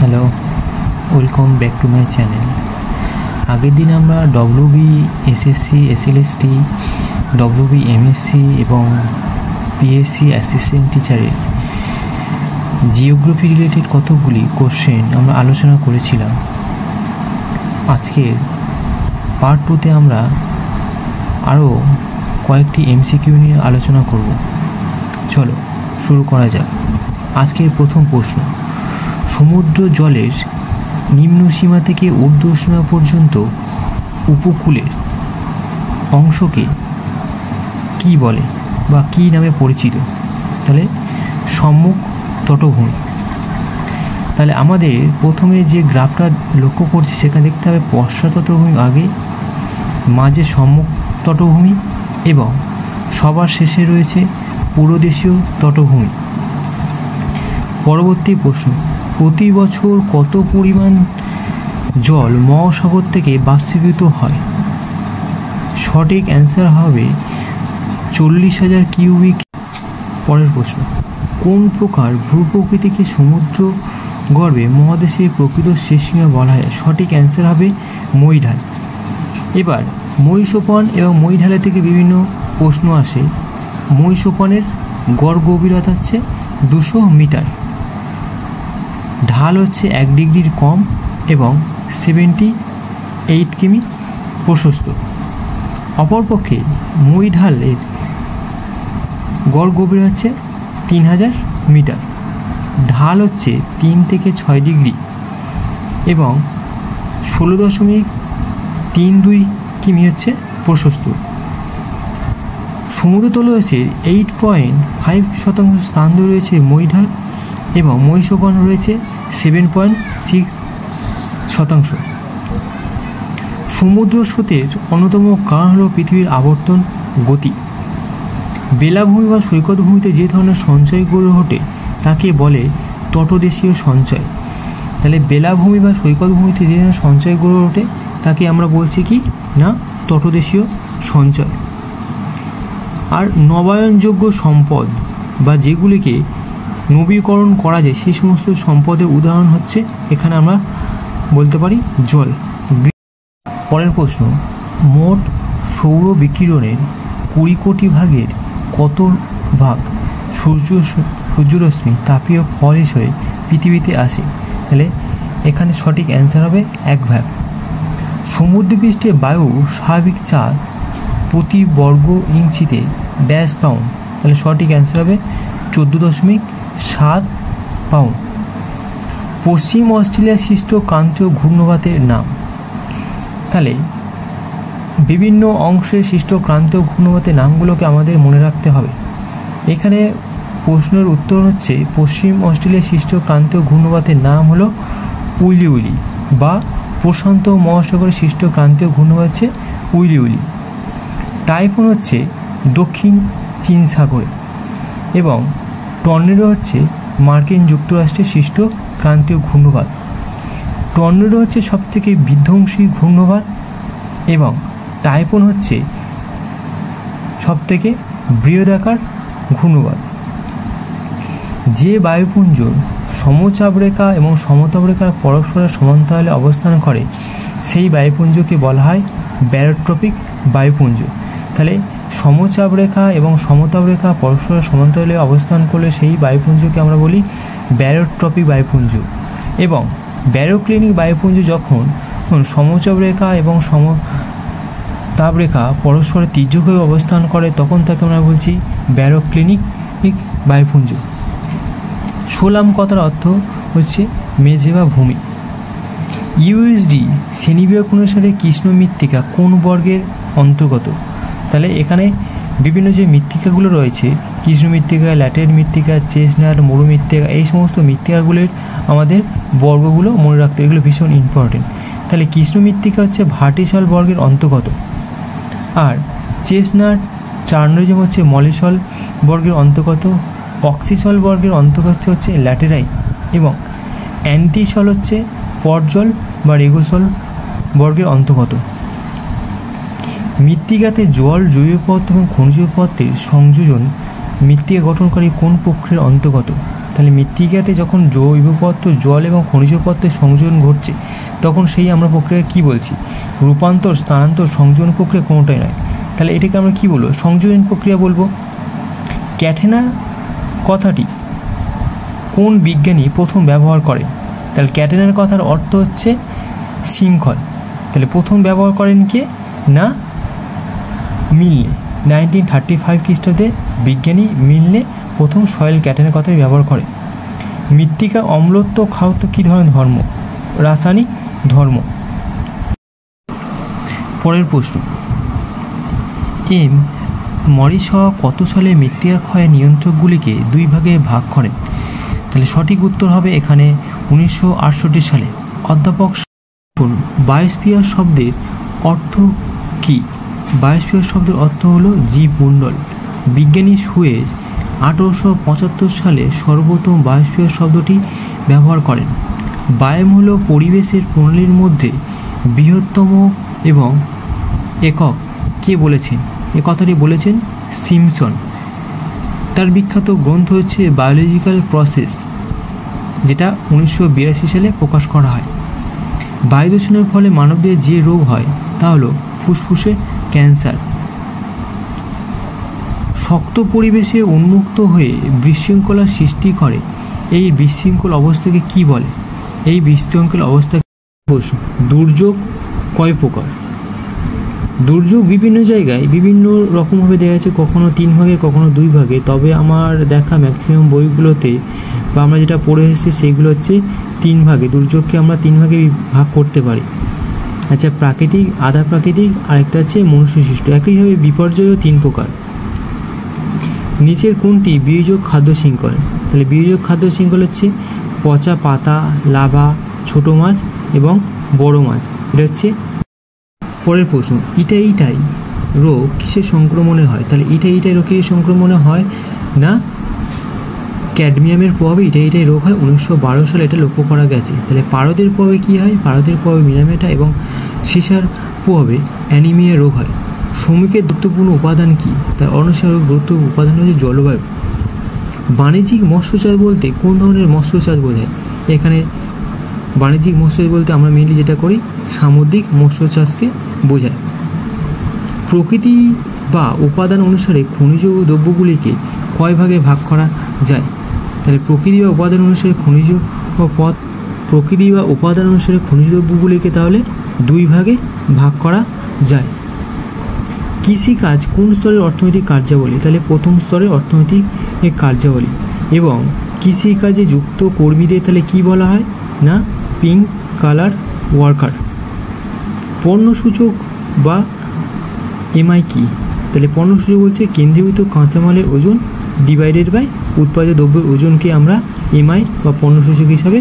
Hello, welcome back to my channel. আগের দিন আমরা WB SSC SLST WB MSc এবং পিএসসি অ্যাসিস্ট্যান্ট টিচারের জিওগ্রাফি রিলেটেড কতগুলি কোশ্চেন আমরা আলোচনা করেছিলাম। আজকের পার্ট 2তে আমরা আরও কয়েকটি এমসিকিউ নিয়ে আলোচনা করব। চলো শুরু করা যাক। আজকের প্রথম প্রশ্ন, সমুদ্র জলের নিম্ন সীমা থেকে ঊর্ধ্ব সীমা পর্যন্ত উপকূলের অংশকে কি বলে বা কী নামে পরিচিত? তাহলে সম্মুখ তটভূমি। তাহলে আমাদের প্রথমে যে গ্রাফটা লক্ষ্য করছি সেখানে দেখতে হবে পশ্চাৎ তটভূমি আগে, মাঝে সম্মুখ তটভূমি এবং সবার শেষে রয়েছে পূর্বদেশীয় তটভূমি। পরবর্তী প্রশ্ন, প্রতি বছর কত পরিমাণ জল মহাসাগর থেকে বাষ্পীভূত হয়? সঠিক অ্যান্সার হবে 40,000 কিউবিক। পরের প্রশ্ন, কোন প্রকার ভূপ্রকৃতিকে সমুদ্র গর্ভে মহাদেশের প্রকৃত শেষ সীমা বলা হয়? সঠিক অ্যান্সার হবে মহীঢাল। এবার মহীসোপান এবং মহীঢালে থেকে বিভিন্ন প্রশ্ন আসে। মহীসোপানের গড় গভীরতা হচ্ছে 200 মিটার, ঢাল হচ্ছে 1 ডিগ্রির কম এবং 78 কিমি প্রশস্ত। অপরপক্ষে মহীঢালের গড় গভীর হচ্ছে 3000 মিটার, ঢাল হচ্ছে 3 থেকে 6 ডিগ্রি এবং 16.32 কিমি হচ্ছে প্রশস্ত। সমুদ্রতলে হচ্ছে 8.5% স্থান ধরে রয়েছে মহীঢাল এবং মহীসোপান রয়েছে 7.6%। সমুদ্র স্রোতের অন্যতম কারণ হল পৃথিবীর আবর্তন গতি। বেলাভূমি বা সৈকত ভূমিতে যে ধরনের সঞ্চয় গড়ে ওঠে তাকে বলে তটদেশীয় সঞ্চয়। তাহলে বেলাভূমি বা সৈকত ভূমিতে যে ধরনের সঞ্চয় গড়ে ওঠে তাকে আমরা বলছি কি না তটদেশীয় সঞ্চয়। আর নবায়নযোগ্য সম্পদ বা যেগুলিকে নবীকরণ করা যায় সেই সমস্ত সম্পদের উদাহরণ হচ্ছে এখানে আমরা বলতে পারি জল। পরের প্রশ্ন, মোট সৌর বিকিরণের 20 কোটি ভাগের কত ভাগ সূর্যরশ্মি তাপীয় ফল হিসেবে পৃথিবীতে আসে? তাহলে এখানে সঠিক অ্যান্সার হবে 1 ভাগ। সমুদ্রপৃষ্ঠে বায়ু স্বাভাবিক চাপ প্রতি বর্গ ইঞ্চিতে ড্যাশ পাউন্ড। তাহলে সঠিক অ্যান্সার হবে 14.7 পাউন্ড। পশ্চিম অস্ট্রেলিয়ার সৃষ্ট ক্রান্তীয় ঘূর্ণবাতের নাম? তাহলে বিভিন্ন অংশের সৃষ্ট ক্রান্তীয় ঘূর্ণবাতের নামগুলোকে আমাদের মনে রাখতে হবে। এখানে প্রশ্নের উত্তর হচ্ছে পশ্চিম অস্ট্রেলিয়ার সৃষ্ট ক্রান্তীয় ঘূর্ণবাতের নাম হলো উইলি উইলি বা প্রশান্ত মহাসাগরের সৃষ্ট ক্রান্তীয় ঘূর্ণবাত হচ্ছে উইলি উইলি। টাইফুন হচ্ছে দক্ষিণ চীন সাগরে এবং টর্নেডো হচ্ছে মার্কিন যুক্তরাষ্ট্রের সৃষ্ট ক্রান্তীয় ঘূর্ণবাত। টর্নেডো হচ্ছে সবথেকে বিধ্বংসী ঘূর্ণবাত এবং টাইফুন হচ্ছে সবথেকে বৃহদাকার ঘূর্ণবাত। যে বায়ুপুঞ্জ সমচাপরেখা এবং সমতাপরেখার পরস্পরের সমান্তরালে অবস্থান করে সেই বায়ুপুঞ্জকে বলা হয় ব্যারোট্রপিক বায়ুপুঞ্জ। তাহলে সমচাপরেখা এবং সমতাপরেখা পরস্পরের সমান্তরালে অবস্থান করলে সেই বায়ুপুঞ্জকে আমরা বলি ব্যারোট্রপিক বায়ুপুঞ্জ। এবং ব্যারোক্লিনিক বায়ুপুঞ্জ যখন সমচাপরেখা এবং সমতাপরেখা পরস্পরের তির্যকভাবে অবস্থান করে তখন তাকে আমরা বলছি ব্যারোক্লিনিক বায়ুপুঞ্জ। সোলাম কথার অর্থ হচ্ছে মেঝে বা ভূমি। ইউএসডি শ্রেণীবিভাগ অনুসারে কৃষ্ণ মৃত্তিকা কোন বর্গের অন্তর্গত? তাহলে এখানে বিভিন্ন যে মৃত্তিকাগুলো রয়েছে কৃষ্ণ মৃত্তিকা, ল্যাটেরাইট মৃত্তিকা, চেস্টনাট, মরু মৃত্তিকা, এই সমস্ত মৃত্তিকাগুলোর আমাদের বর্গগুলো মনে রাখতে, এগুলো ভীষণ ইম্পর্টেন্ট। তাহলে কৃষ্ণ মৃত্তিকা হচ্ছে ভার্টিসল বর্গের অন্তর্গত, আর চেস্টনাট চার্নোজম হচ্ছে মলিসল বর্গের অন্তর্গত, অক্সিসল বর্গের অন্তর্গত হচ্ছে ল্যাটেরাইট এবং অ্যান্টিসল হচ্ছে পটজল বা রেগোসল বর্গের অন্তর্গত। মৃত্তিকাতে জল, জৈব পদার্থ এবং খনিজ পদার্থের সংযোজন মৃত্তিকা গঠনকারী কোন প্রক্রিয়ার অন্তর্গত? তাহলে মৃত্তিকাতে যখন জৈব পদার্থ, জল এবং খনিজ পদার্থের সংযোজন ঘটছে তখন সেই আমরা প্রক্রিয়া কি বলছি? রূপান্তর, স্থানান্তর, সংযোজন প্রক্রিয়া কোনোটাই নয়। তাহলে এটাকে আমরা কি বলবো? সংযোজন প্রক্রিয়া বলবো। ক্যাটেনা কথাটি কোন বিজ্ঞানী প্রথম ব্যবহার করেন? তাহলে ক্যাটেনার কথার অর্থ হচ্ছে শৃঙ্খল। তাহলে প্রথম ব্যবহার করেন কে? না মিলনে। 1935 খ্রিস্টাব্দে বিজ্ঞানী মিলনে প্রথম সয়েল ক্যাটেনার কথাই ব্যবহার করে। মৃত্তিকা অম্লত্ব, ক্ষারত্ব কী ধরনের ধর্ম? রাসায়নিক ধর্ম। পরের প্রশ্ন, মরিস কত সালে মৃত্তিকা ক্ষয়ের নিয়ন্ত্রকগুলিকে দুই ভাগে ভাগ করেন? তাহলে সঠিক উত্তর হবে এখানে 1968 সালে। অধ্যাপক বায়োস্ফিয়ার শব্দের অর্থ কী? বায়োস্ফিয়ার শব্দের অর্থ হলো জীবমণ্ডল। বিজ্ঞানী সুয়েজ 1875 সালে সর্বপ্রথম বায়োস্ফিয়ার শব্দটি ব্যবহার করেন। বায়োম হলো পরিবেশের প্রণালীর মধ্যে বৃহত্তম এবং একক। কে বলেছেন এ কথাটি? বলেছেন সিমসন। তার বিখ্যাত গ্রন্থ হচ্ছে বায়োলজিক্যাল প্রসেস, যেটা 1982 সালে প্রকাশ করা হয়। বায়ু দূষণের ফলে মানবদের যে রোগ হয় তা হলো ফুসফুসে ক্যান্সার। শক্ত পরিবেশে উন্মুক্ত হয়ে বিশৃঙ্খলার সৃষ্টি করে এই বিশৃঙ্খল অবস্থাকে কি বলে? এই বিশৃঙ্খল অবস্থা দুর্যোগ কয় প্রকার? দুর্যোগ বিভিন্ন জায়গায় বিভিন্ন রকমভাবে দেখা যাচ্ছে, কখনো 3 ভাগে, কখনো 2 ভাগে। তবে আমার দেখা ম্যাক্সিমাম বইগুলোতে বা আমরা যেটা পড়ে এসেছি সেগুলো হচ্ছে 3 ভাগে। দুর্যোগকে আমরা 3 ভাগে ভাগ করতে পারি। আচ্ছা, প্রাকৃতিক, আধা প্রাকৃতিক, আরেকটা হচ্ছে মনুষ্যসৃষ্ট। একইভাবে বিপর্যয়ও 3 প্রকার। নিচের কোনটি বিয়োজক খাদ্য শৃঙ্খল? তাহলে বিয়োজক খাদ্য শৃঙ্খল হচ্ছে পচা পাতা, লাভা, ছোট মাছ এবং বড় মাছ। এটা হচ্ছে। পরের প্রশ্ন, ইটাই রোগ কিসের সংক্রমণে হয়? তাহলে ইটাই রোগ কিসের সংক্রমণে হয়? না ক্যাডমিয়ামের প্রভাবে ইটাই রোগ হয়। 1912 সালে এটা লক্ষ্য করা গেছে। তাহলে পারদের প্রভাবে কী হয়? পারদের প্রভাবে মিনামেটা এবং সিসার প্রভাবে অ্যানিমিয়া রোগ হয়। শ্রমিকের গুরুত্বপূর্ণ উপাদান কী? তার অনুসারে গুরুত্বপূর্ণ উপাদান হচ্ছে জলবায়ু। বাণিজ্যিক মৎস্যচাষ বলতে কোন ধরনের মৎস্যচাষ বোঝায়? এখানে বাণিজ্যিক মৎস্যচাষ বলতে আমরা মেনলি যেটা করি সামুদ্রিক মৎস্যচাষকে বোঝায়। প্রকৃতি বা উপাদান অনুসারে খনিজ দ্রব্যগুলিকে কয় ভাগে ভাগ করা যায়? তাহলে প্রকৃতি বা উপাদান অনুসারে খনিজ দ্রব্যগুলিকে তাহলে 2 ভাগে ভাগ করা যায়। কৃষিকাজ কোন স্তরের অর্থনৈতিক কার্যাবলী? তাহলে প্রথম স্তরের অর্থনৈতিক কার্যাবলী। এবং কৃষিকাজে যুক্ত কর্মীদের তাহলে কি বলা হয়? না পিঙ্ক কালার ওয়ার্কার। পণ্যসূচক বা এমআই কি? তাহলে পণ্যসূচক বলছে কেন্দ্রীভূত কাঁচামালের ওজন ডিভাইডেড বাই উৎপাদিত দ্রব্যের ওজনকে আমরা এমআই বা পণ্যসূচক হিসাবে